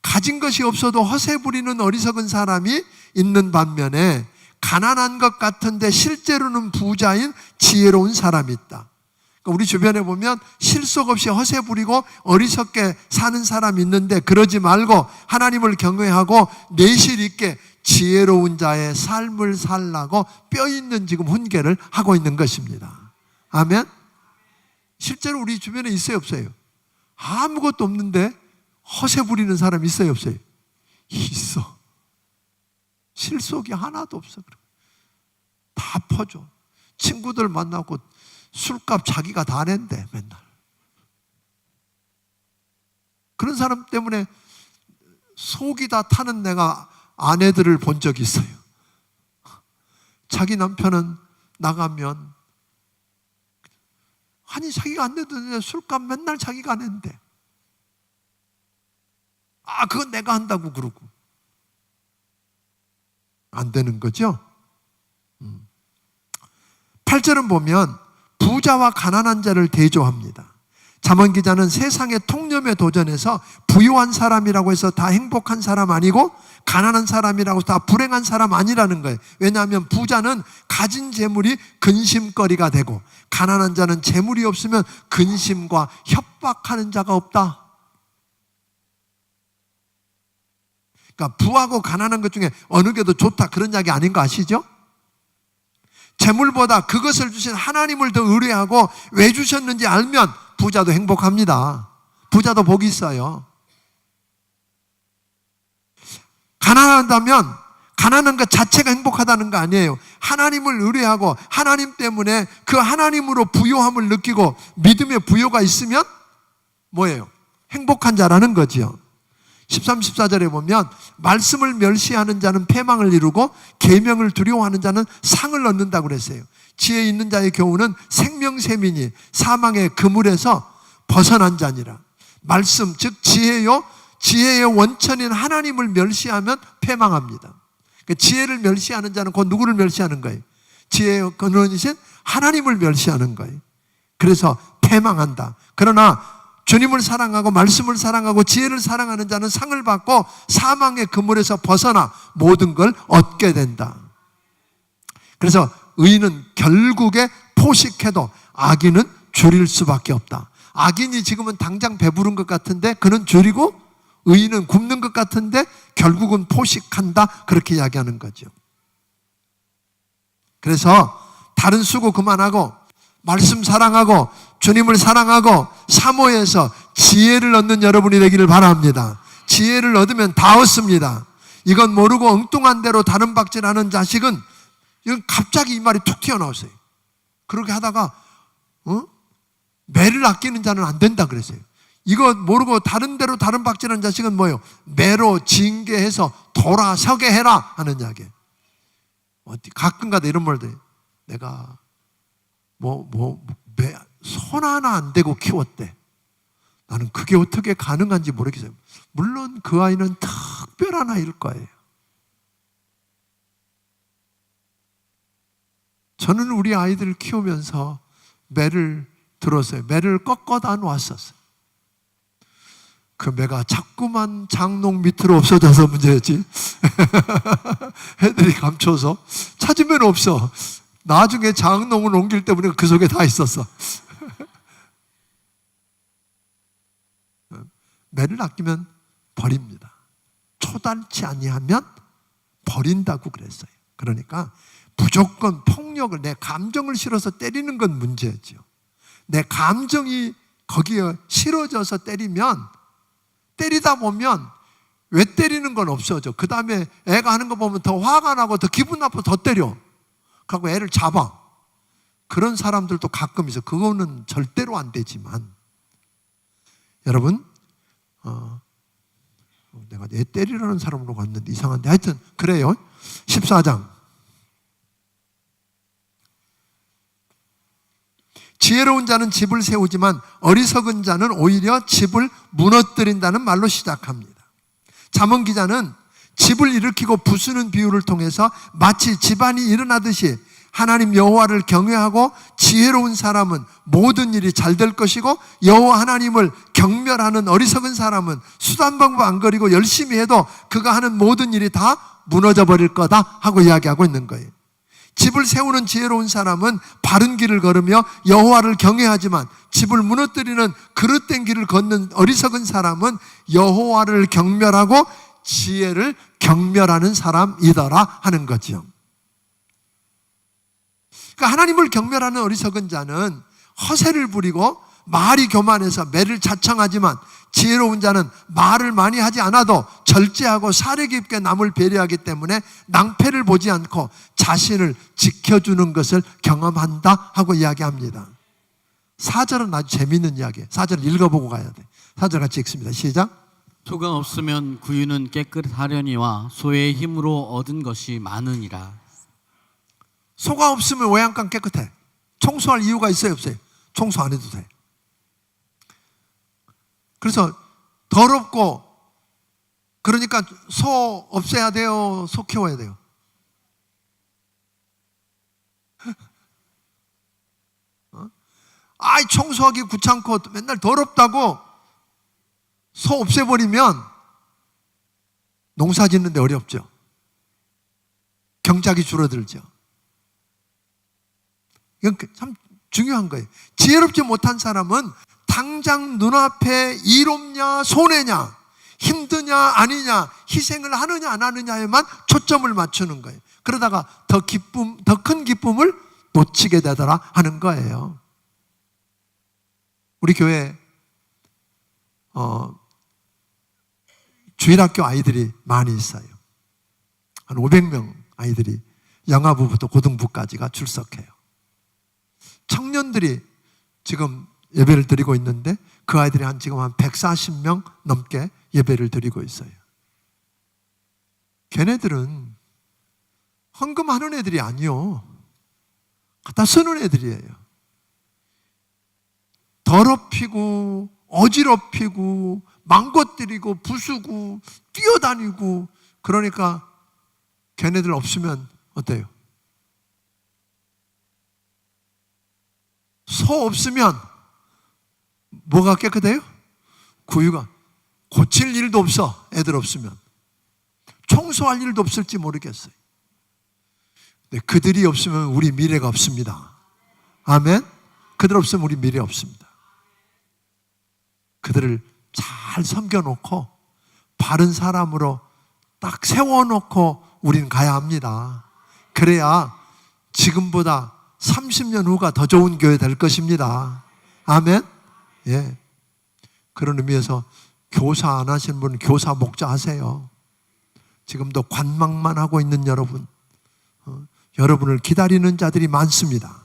가진 것이 없어도 허세 부리는 어리석은 사람이 있는 반면에 가난한 것 같은데 실제로는 부자인 지혜로운 사람이 있다. 그러니까 우리 주변에 보면 실속 없이 허세 부리고 어리석게 사는 사람이 있는데 그러지 말고 하나님을 경외하고 내실 있게 지혜로운 자의 삶을 살라고 뼈 있는 지금 훈계를 하고 있는 것입니다. 아멘? 실제로 우리 주변에 있어요, 없어요? 아무것도 없는데 허세 부리는 사람 있어요, 없어요? 있어. 실속이 하나도 없어. 다 퍼줘. 친구들 만나고 술값 자기가 다 낸대, 맨날. 그런 사람 때문에 속이 다 타는 내가 아내들을 본 적이 있어요. 자기 남편은 나가면 아니 자기가 안 내도 술값 맨날 자기가 낸대. 아 그건 내가 한다고 그러고. 안 되는 거죠. 8절은 보면 부자와 가난한 자를 대조합니다. 잠언 기자는 세상의 통념에 도전해서 부유한 사람이라고 해서 다 행복한 사람 아니고 가난한 사람이라고 해서 다 불행한 사람 아니라는 거예요. 왜냐하면 부자는 가진 재물이 근심거리가 되고 가난한 자는 재물이 없으면 근심과 협박하는 자가 없다. 그러니까 부하고 가난한 것 중에 어느 게 더 좋다 그런 이야기 아닌 거 아시죠? 재물보다 그것을 주신 하나님을 더 의뢰하고 왜 주셨는지 알면 부자도 행복합니다. 부자도 복이 있어요. 가난하다면 가난한 것 자체가 행복하다는 거 아니에요. 하나님을 의뢰하고 하나님 때문에 그 하나님으로 부요함을 느끼고 믿음의 부요가 있으면 뭐예요? 행복한 자라는 거지요. 13, 14절에 보면 말씀을 멸시하는 자는 패망을 이루고 계명을 두려워하는 자는 상을 얻는다고 그랬어요. 지혜 있는 자의 교훈은 생명샘이니 사망의 그물에서 벗어난 자니라. 말씀 즉 지혜요 지혜의 원천인 하나님을 멸시하면 패망합니다. 그러니까 지혜를 멸시하는 자는 곧 누구를 멸시하는 거예요? 지혜의 근원이신 하나님을 멸시하는 거예요. 그래서 패망한다. 그러나 주님을 사랑하고 말씀을 사랑하고 지혜를 사랑하는 자는 상을 받고 사망의 그물에서 벗어나 모든 걸 얻게 된다. 그래서 의인은 결국에 포식해도 악인은 줄일 수밖에 없다. 악인이 지금은 당장 배부른 것 같은데 그는 줄이고 의인은 굶는 것 같은데 결국은 포식한다. 그렇게 이야기하는 거죠. 그래서 다른 수고 그만하고 말씀 사랑하고 주님을 사랑하고 사모해서 지혜를 얻는 여러분이 되기를 바랍니다. 지혜를 얻으면 다 얻습니다. 이건 모르고 엉뚱한 대로 다른 박질하는 자식은 이건 갑자기 이 말이 툭 튀어나왔어요. 그렇게 하다가 매를 아끼는 자는 안 된다 그랬어요. 이거 모르고 다른 대로 다른 박질하는 자식은 뭐예요? 매로 징계해서 돌아서게 해라 하는 이야기예요. 가끔가다 이런 말들 내가 손 하나 안 대고 키웠대. 나는 그게 어떻게 가능한지 모르겠어요. 물론 그 아이는 특별한 아이일 거예요. 저는 우리 아이들을 키우면서 매를 들었어요. 매를 꺾어다 놓았었어요. 그 매가 자꾸만 장롱 밑으로 없어져서 문제였지. 애들이 감춰서 찾으면 없어. 나중에 장롱을 옮길 때 보니까 그 속에 다 있었어. 매를 아끼면 버립니다. 초달치 아니하면 버린다고 그랬어요. 그러니까 무조건 폭력을, 내 감정을 실어서 때리는 건 문제죠. 내 감정이 거기에 실어져서 때리면, 때리다 보면 왜 때리는 건 없어져. 그 다음에 애가 하는 거 보면 더 화가 나고 더 기분 나빠 더 때려. 그리고 애를 잡아. 그런 사람들도 가끔 있어. 그거는 절대로 안 되지만, 여러분, 내가 애 때리라는 사람으로 갔는데 이상한데, 하여튼 그래요. 14장. 지혜로운 자는 집을 세우지만 어리석은 자는 오히려 집을 무너뜨린다는 말로 시작합니다. 잠언 기자는 집을 일으키고 부수는 비유를 통해서 마치 집안이 일어나듯이 하나님 여호와를 경외하고 지혜로운 사람은 모든 일이 잘 될 것이고, 여호와 하나님을 경멸하는 어리석은 사람은 수단 방법 안 거리고 열심히 해도 그가 하는 모든 일이 다 무너져 버릴 거다 하고 이야기하고 있는 거예요. 집을 세우는 지혜로운 사람은 바른 길을 걸으며 여호와를 경외하지만, 집을 무너뜨리는 그릇된 길을 걷는 어리석은 사람은 여호와를 경멸하고 지혜를 경멸하는 사람이더라 하는 거죠. 그러니까 하나님을 경멸하는 어리석은 자는 허세를 부리고 말이 교만해서 매를 자청하지만, 지혜로운 자는 말을 많이 하지 않아도 절제하고 사려 깊게 남을 배려하기 때문에 낭패를 보지 않고 자신을 지켜주는 것을 경험한다 하고 이야기합니다. 4절은 아주 재미있는 이야기예요. 4절 읽어보고 가야 돼. 4절 같이 읽습니다. 시작. 소가 없으면 구유는 깨끗하려니와 소의 힘으로 얻은 것이 많으니라. 소가 없으면 외양간 깨끗해. 청소할 이유가 있어요, 없어요? 청소 안 해도 돼. 그래서 더럽고, 그러니까 소 없애야 돼요, 소 키워야 돼요? 아이, 청소하기 귀찮고 맨날 더럽다고 소 없애버리면 농사 짓는데 어렵죠. 경작이 줄어들죠. 이건 참 중요한 거예요. 지혜롭지 못한 사람은 당장 눈앞에 이롭냐 손해냐, 힘드냐 아니냐, 희생을 하느냐 안 하느냐에만 초점을 맞추는 거예요. 그러다가 더 큰 기쁨을 놓치게 되더라 하는 거예요. 우리 교회 주일학교 아이들이 많이 있어요. 한 500명 아이들이 영아부부터 고등부까지가 출석해요. 청년들이 지금 예배를 드리고 있는데 그 아이들이 지금 한 140명 넘게 예배를 드리고 있어요. 걔네들은 헌금하는 애들이 아니요, 갖다 쓰는 애들이에요. 더럽히고 어지럽히고 망가뜨리고 부수고 뛰어다니고, 그러니까 걔네들 없으면 어때요? 소 없으면 뭐가 깨끗해요? 구유가. 고칠 일도 없어, 애들 없으면. 청소할 일도 없을지 모르겠어요. 근데 그들이 없으면 우리 미래가 없습니다. 아멘? 그들 없으면 우리 미래 없습니다. 그들을 잘 섬겨놓고 바른 사람으로 딱 세워놓고 우리는 가야 합니다. 그래야 지금보다 30년 후가 더 좋은 교회 될 것입니다. 아멘? 예. 그런 의미에서 교사 안 하시는 분은 교사 목자 하세요. 지금도 관망만 하고 있는 여러분, 여러분을 기다리는 자들이 많습니다.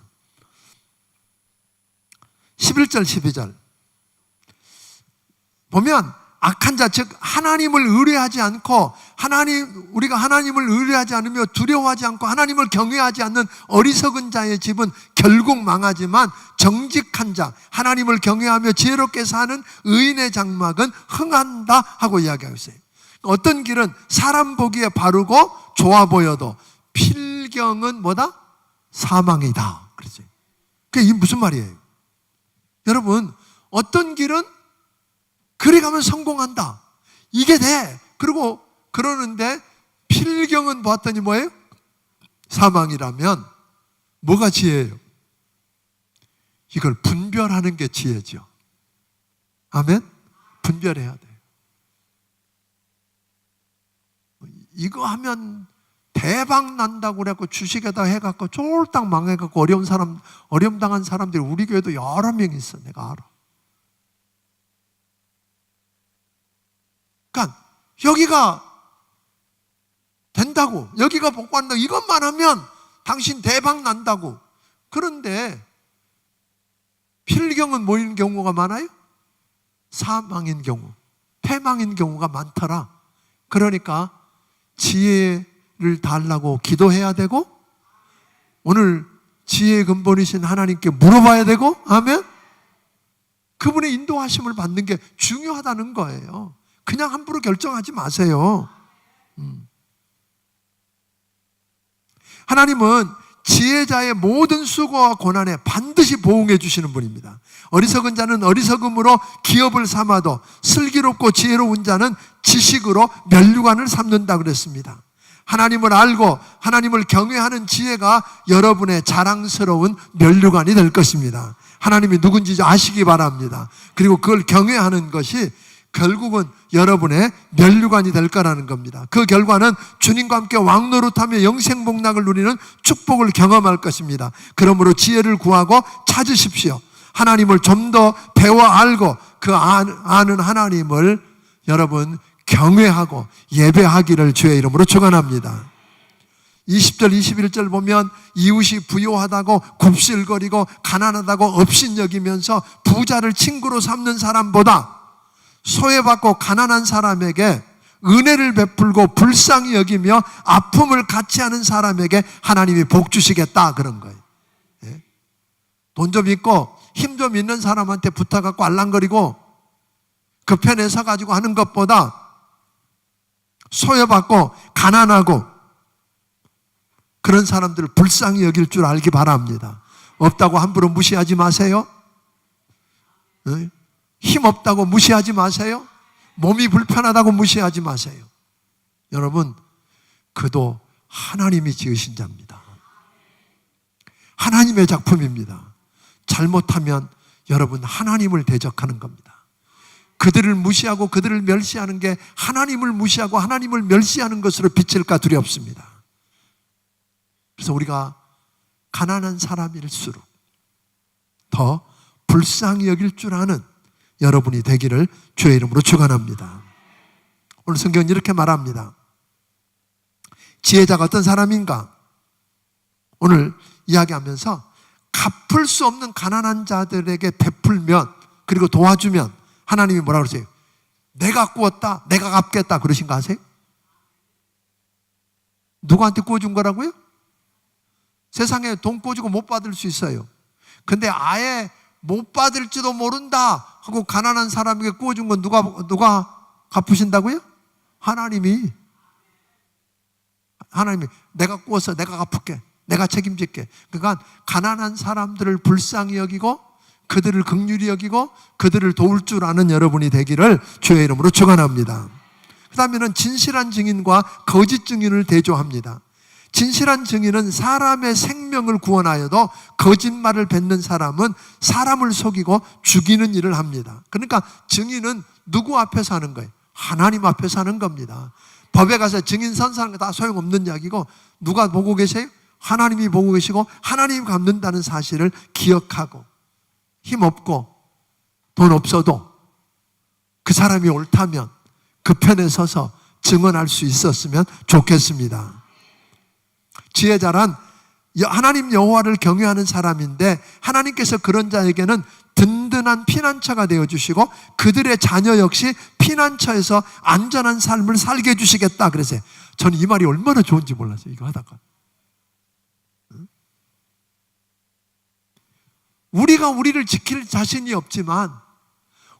11절 12절 보면 악한 자, 즉 하나님을 의뢰하지 않고, 우리가 하나님을 의뢰하지 않으며 두려워하지 않고 하나님을 경외하지 않는 어리석은 자의 집은 결국 망하지만, 정직한 자, 하나님을 경외하며 지혜롭게 사는 의인의 장막은 흥한다 하고 이야기하고 있어요. 어떤 길은 사람 보기에 바르고 좋아 보여도 필경은 뭐다? 사망이다. 그렇지? 그게 무슨 말이에요? 여러분, 어떤 길은 그리 가면 성공한다, 이게 돼. 그리고 그러는데 필경은 보았더니 뭐예요? 사망이라면 뭐가 지혜예요? 이걸 분별하는 게 지혜죠. 아멘? 분별해야 돼요. 이거 하면 대박 난다고 그래갖고 주식에다 해갖고 쫄딱 망해갖고 어려움 당한 사람들이 우리 교회도 여러 명 있어. 내가 알아. 그러니까 여기가 된다고, 여기가 복받는다고, 이것만 하면 당신 대박 난다고. 그런데 필경은 모이는 경우가 많아요? 사망인 경우, 패망인 경우가 많더라. 그러니까 지혜를 달라고 기도해야 되고, 오늘 지혜의 근본이신 하나님께 물어봐야 되고, 아멘? 그분의 인도하심을 받는 게 중요하다는 거예요. 그냥 함부로 결정하지 마세요. 하나님은 지혜자의 모든 수고와 고난에 반드시 보응해 주시는 분입니다. 어리석은 자는 어리석음으로 기업을 삼아도 슬기롭고 지혜로운 자는 지식으로 면류관을 삼는다 그랬습니다. 하나님을 알고 하나님을 경외하는 지혜가 여러분의 자랑스러운 면류관이 될 것입니다. 하나님이 누군지 아시기 바랍니다. 그리고 그걸 경외하는 것이 결국은 여러분의 면류관이 될 거라는 겁니다. 그 결과는 주님과 함께 왕노릇하며 영생복락을 누리는 축복을 경험할 것입니다. 그러므로 지혜를 구하고 찾으십시오. 하나님을 좀 더 배워 알고 그 아는 하나님을 여러분 경외하고 예배하기를 주의 이름으로 축원합니다. 20절 21절 보면 이웃이 부요하다고 굽실거리고 가난하다고 업신여기면서 부자를 친구로 삼는 사람보다 소외받고 가난한 사람에게 은혜를 베풀고 불쌍히 여기며 아픔을 같이 하는 사람에게 하나님이 복 주시겠다 그런 거예요. 돈 좀 있고 힘 좀 있는 사람한테 붙어갖고 알랑거리고 그 편에 서가지고 하는 것보다 소외받고 가난하고 그런 사람들을 불쌍히 여길 줄 알기 바랍니다. 없다고 함부로 무시하지 마세요. 힘 없다고 무시하지 마세요. 몸이 불편하다고 무시하지 마세요. 여러분, 그도 하나님이 지으신 자입니다. 하나님의 작품입니다. 잘못하면 여러분 하나님을 대적하는 겁니다. 그들을 무시하고 그들을 멸시하는 게 하나님을 무시하고 하나님을 멸시하는 것으로 비칠까 두렵습니다. 그래서 우리가 가난한 사람일수록 더 불쌍히 여길 줄 아는 여러분이 되기를 주의 이름으로 축원합니다. 오늘 성경은 이렇게 말합니다. 지혜자가 어떤 사람인가? 오늘 이야기하면서 갚을 수 없는 가난한 자들에게 베풀면 그리고 도와주면 하나님이 뭐라고 그러세요? 내가 꾸었다, 내가 갚겠다 그러신 거 아세요? 누구한테 꾸어준 거라고요? 세상에 돈 꾸어주고 못 받을 수 있어요. 근데 아예 못 받을지도 모른다 하고 가난한 사람에게 꾸어준 건 누가 갚으신다고요? 하나님이 내가 꾸어서 내가 갚을게, 내가 책임질게. 그러니까 가난한 사람들을 불쌍히 여기고 그들을 긍휼히 여기고 그들을 도울 줄 아는 여러분이 되기를 주의 이름으로 축원합니다. 그 다음에는 진실한 증인과 거짓 증인을 대조합니다. 진실한 증인은 사람의 생명을 구원하여도 거짓말을 뱉는 사람은 사람을 속이고 죽이는 일을 합니다. 그러니까 증인은 누구 앞에서 하는 거예요? 하나님 앞에서 하는 겁니다. 법에 가서 증인 선사하는 거 다 소용없는 이야기고 누가 보고 계세요? 하나님이 보고 계시고 하나님이 갚는다는 사실을 기억하고 힘없고 돈 없어도 그 사람이 옳다면 그 편에 서서 증언할 수 있었으면 좋겠습니다. 지혜자란 하나님 여호와를 경외하는 사람인데 하나님께서 그런 자에게는 든든한 피난처가 되어주시고 그들의 자녀 역시 피난처에서 안전한 삶을 살게 해주시겠다 그랬어요. 저는 이 말이 얼마나 좋은지 몰랐어요. 이거 하다가 우리가 우리를 지킬 자신이 없지만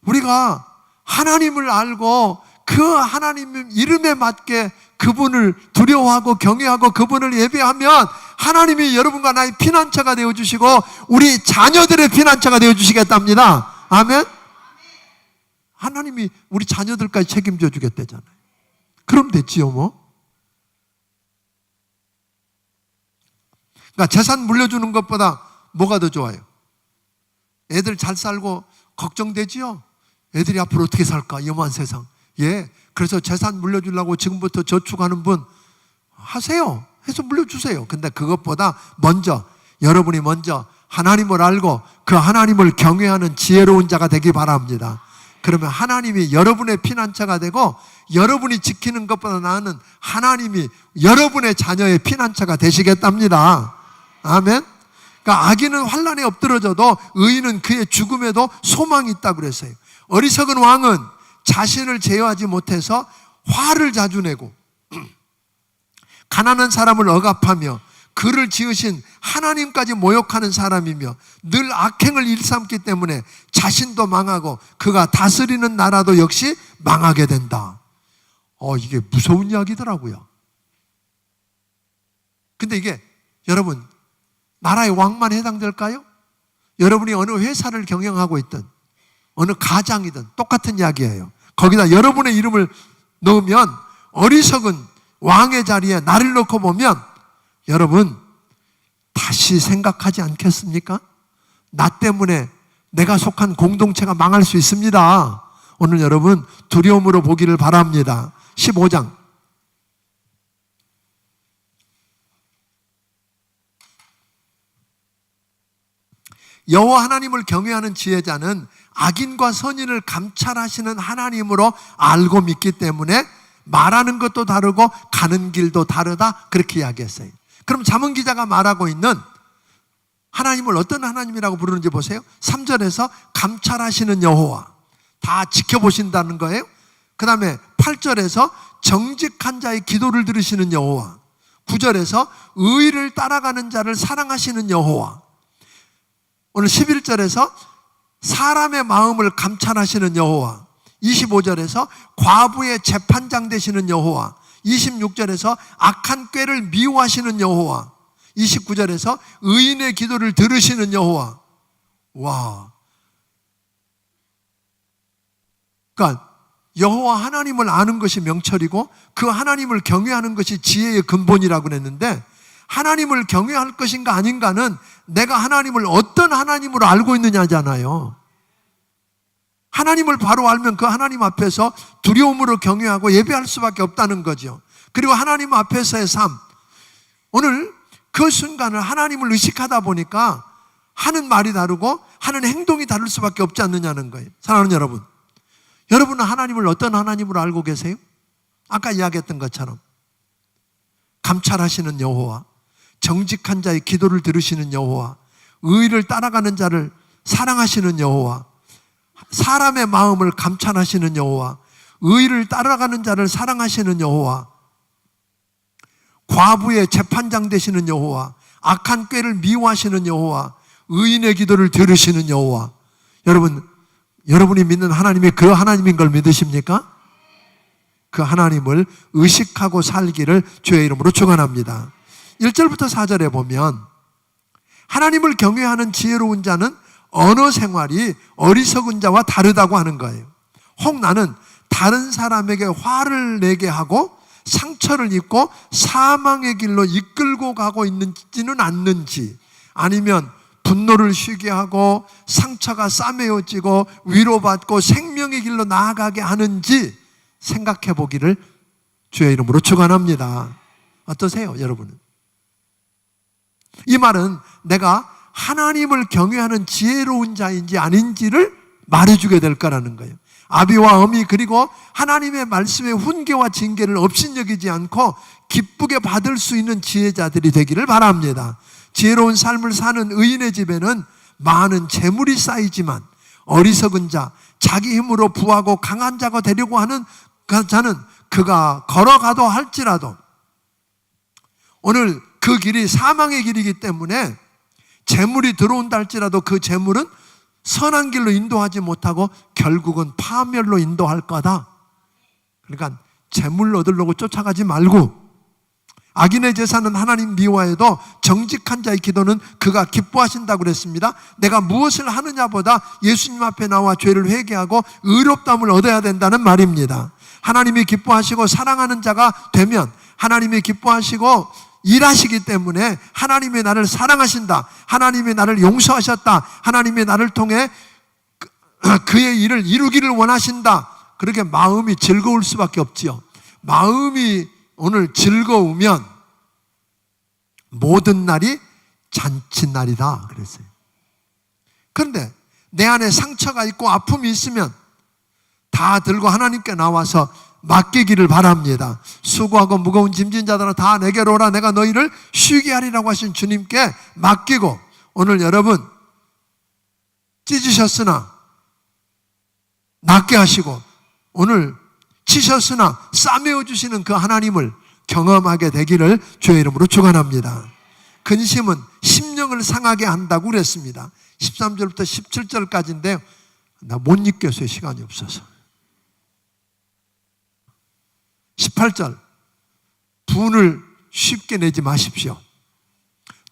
우리가 하나님을 알고 그 하나님 이름에 맞게 그분을 두려워하고 경외하고 그분을 예배하면 하나님이 여러분과 나의 피난처가 되어주시고 우리 자녀들의 피난처가 되어주시겠답니다. 아멘? 하나님이 우리 자녀들까지 책임져 주겠다잖아요. 그럼 됐지요 뭐. 그러니까 재산 물려주는 것보다 뭐가 더 좋아요? 애들 잘 살고 걱정되지요? 애들이 앞으로 어떻게 살까? 이 험한 세상. 예, 그래서 재산 물려주려고 지금부터 저축하는 분 하세요. 해서 물려주세요. 근데 그것보다 여러분이 먼저 하나님을 알고 그 하나님을 경외하는 지혜로운 자가 되기 바랍니다. 그러면 하나님이 여러분의 피난처가 되고 여러분이 지키는 것보다 나은 하나님이 여러분의 자녀의 피난처가 되시겠답니다. 아멘. 그러니까 악인은 환난에 엎드러져도 의인은 그의 죽음에도 소망이 있다고 그랬어요. 어리석은 왕은 자신을 제어하지 못해서 화를 자주 내고 가난한 사람을 억압하며 그를 지으신 하나님까지 모욕하는 사람이며 늘 악행을 일삼기 때문에 자신도 망하고 그가 다스리는 나라도 역시 망하게 된다. 이게 무서운 이야기더라고요. 근데 이게 여러분 나라의 왕만 해당될까요? 여러분이 어느 회사를 경영하고 있든 어느 가장이든 똑같은 이야기예요. 거기다 여러분의 이름을 넣으면 어리석은 왕의 자리에 나를 넣고 보면 여러분 다시 생각하지 않겠습니까? 나 때문에 내가 속한 공동체가 망할 수 있습니다. 오늘 여러분 두려움으로 보기를 바랍니다. 15장 여호와 하나님을 경외하는 지혜자는 악인과 선인을 감찰하시는 하나님으로 알고 믿기 때문에 말하는 것도 다르고 가는 길도 다르다 그렇게 이야기했어요. 그럼 잠언 기자가 말하고 있는 하나님을 어떤 하나님이라고 부르는지 보세요. 3절에서 감찰하시는 여호와, 다 지켜보신다는 거예요. 그 다음에 8절에서 정직한 자의 기도를 들으시는 여호와, 9절에서 의를 따라가는 자를 사랑하시는 여호와, 오늘 11절에서 사람의 마음을 감찰하시는 여호와, 25절에서 과부의 재판장 되시는 여호와, 26절에서 악한 꾀를 미워하시는 여호와, 29절에서 의인의 기도를 들으시는 여호와. 와, 그러니까 여호와 하나님을 아는 것이 명철이고 그 하나님을 경외하는 것이 지혜의 근본이라고 그랬는데, 하나님을 경외할 것인가 아닌가는 내가 하나님을 어떤 하나님으로 알고 있느냐잖아요. 하나님을 바로 알면 그 하나님 앞에서 두려움으로 경외하고 예배할 수밖에 없다는 거죠. 그리고 하나님 앞에서의 삶, 오늘 그 순간을 하나님을 의식하다 보니까 하는 말이 다르고 하는 행동이 다를 수밖에 없지 않느냐는 거예요. 사랑하는 여러분, 여러분은 하나님을 어떤 하나님으로 알고 계세요? 아까 이야기했던 것처럼 감찰하시는 여호와, 정직한 자의 기도를 들으시는 여호와, 의를 따라가는 자를 사랑하시는 여호와, 사람의 마음을 감찰하시는 여호와, 의를 따라가는 자를 사랑하시는 여호와, 과부의 재판장 되시는 여호와, 악한 꾀를 미워하시는 여호와, 의인의 기도를 들으시는 여호와. 여러분이 믿는 하나님이 그 하나님인 걸 믿으십니까? 그 하나님을 의식하고 살기를 주의 이름으로 축원합니다. 1절부터 4절에 보면 하나님을 경외하는 지혜로운 자는 언어 생활이 어리석은 자와 다르다고 하는 거예요. 혹 나는 다른 사람에게 화를 내게 하고 상처를 입고 사망의 길로 이끌고 가고 있는지는 않는지, 아니면 분노를 쉬게 하고 상처가 싸매어지고 위로받고 생명의 길로 나아가게 하는지 생각해 보기를 주의 이름으로 축원합니다. 어떠세요, 여러분은? 이 말은 내가 하나님을 경외하는 지혜로운 자인지 아닌지를 말해주게 될 거라는 거예요. 아비와 어미, 그리고 하나님의 말씀의 훈계와 징계를 업신여기지 않고 기쁘게 받을 수 있는 지혜자들이 되기를 바랍니다. 지혜로운 삶을 사는 의인의 집에는 많은 재물이 쌓이지만 어리석은 자, 자기 힘으로 부하고 강한 자가 되려고 하는 자는 그가 걸어가도 할지라도 오늘 그 길이 사망의 길이기 때문에 재물이 들어온다 할지라도 그 재물은 선한 길로 인도하지 못하고 결국은 파멸로 인도할 거다. 그러니까 재물 얻으려고 쫓아가지 말고, 악인의 제사는 하나님 미워해도 정직한 자의 기도는 그가 기뻐하신다고 그랬습니다. 내가 무엇을 하느냐보다 예수님 앞에 나와 죄를 회개하고 의롭다함을 얻어야 된다는 말입니다. 하나님이 기뻐하시고 사랑하는 자가 되면 하나님이 기뻐하시고 일하시기 때문에 하나님이 나를 사랑하신다, 하나님이 나를 용서하셨다, 하나님이 나를 통해 그의 일을 이루기를 원하신다, 그렇게 마음이 즐거울 수밖에 없지요. 마음이 오늘 즐거우면 모든 날이 잔칫날이다 그랬어요. 그런데 내 안에 상처가 있고 아픔이 있으면 다 들고 하나님께 나와서 맡기기를 바랍니다. 수고하고 무거운 짐진 자들아 다 내게로 오라. 내가 너희를 쉬게 하리라고 하신 주님께 맡기고, 오늘 여러분 찢으셨으나 낫게 하시고 오늘 치셨으나 싸매어 주시는 그 하나님을 경험하게 되기를 주의 이름으로 축원합니다. 근심은 심령을 상하게 한다고 그랬습니다. 13절부터 17절까지인데요. 나 못 읽겠어요. 시간이 없어서. 18절, 분을 쉽게 내지 마십시오.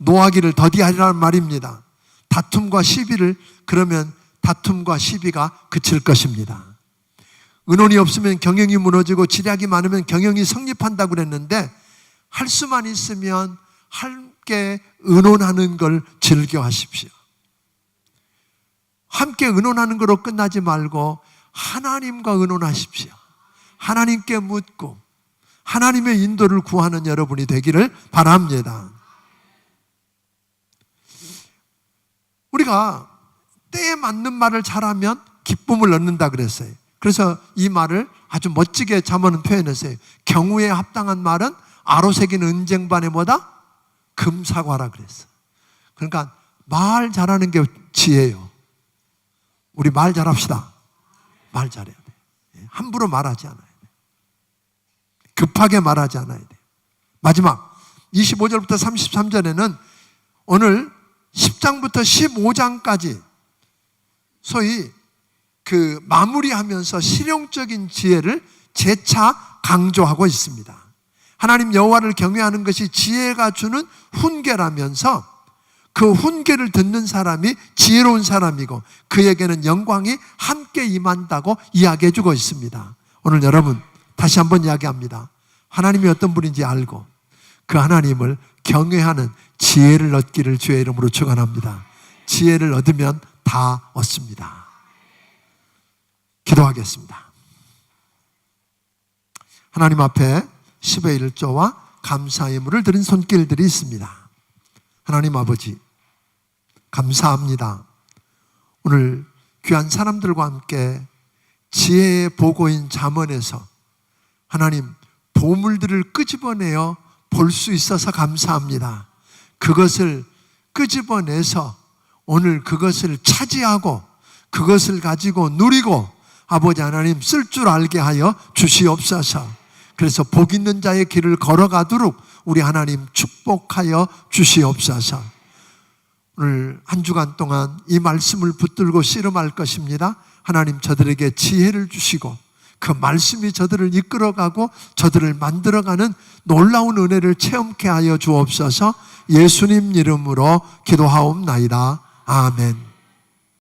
노하기를 더디하리라는 말입니다. 다툼과 시비를, 그러면 다툼과 시비가 그칠 것입니다. 의논이 없으면 경영이 무너지고 지략이 많으면 경영이 성립한다고 그랬는데, 할 수만 있으면 함께 의논하는 걸 즐겨하십시오. 함께 의논하는 거로 끝나지 말고 하나님과 의논하십시오. 하나님께 묻고 하나님의 인도를 구하는 여러분이 되기를 바랍니다. 우리가 때에 맞는 말을 잘하면 기쁨을 얻는다 그랬어요. 그래서 이 말을 아주 멋지게 잠언은 표현했어요. 경우에 합당한 말은 아로새긴 은쟁반에 뭐다? 금사과라 그랬어. 그러니까 말 잘하는 게 지혜예요. 우리 말 잘합시다. 말 잘해야 돼. 함부로 말하지 않아야 돼. 급하게 말하지 않아야 돼. 마지막 25절부터 33절에는 오늘 10장부터 15장까지 소위 그 마무리하면서 실용적인 지혜를 재차 강조하고 있습니다. 하나님 여호와를 경외하는 것이 지혜가 주는 훈계라면서 그 훈계를 듣는 사람이 지혜로운 사람이고 그에게는 영광이 함께 임한다고 이야기해 주고 있습니다. 오늘 여러분 다시 한번 이야기합니다. 하나님이 어떤 분인지 알고 그 하나님을 경외하는 지혜를 얻기를 주의 이름으로 축원합니다. 지혜를 얻으면 다 얻습니다. 기도하겠습니다. 하나님 앞에 10의 1조와 감사의 물을 드린 손길들이 있습니다. 하나님 아버지 감사합니다. 오늘 귀한 사람들과 함께 지혜의 보고인 잠언에서 하나님 보물들을 끄집어내어 볼 수 있어서 감사합니다. 그것을 끄집어내서 오늘 그것을 차지하고 그것을 가지고 누리고 아버지 하나님 쓸 줄 알게 하여 주시옵소서. 그래서 복 있는 자의 길을 걸어가도록 우리 하나님 축복하여 주시옵소서. 오늘 한 주간 동안 이 말씀을 붙들고 씨름할 것입니다. 하나님 저들에게 지혜를 주시고 그 말씀이 저들을 이끌어가고 저들을 만들어가는 놀라운 은혜를 체험케 하여 주옵소서. 예수님 이름으로 기도하옵나이다. 아멘.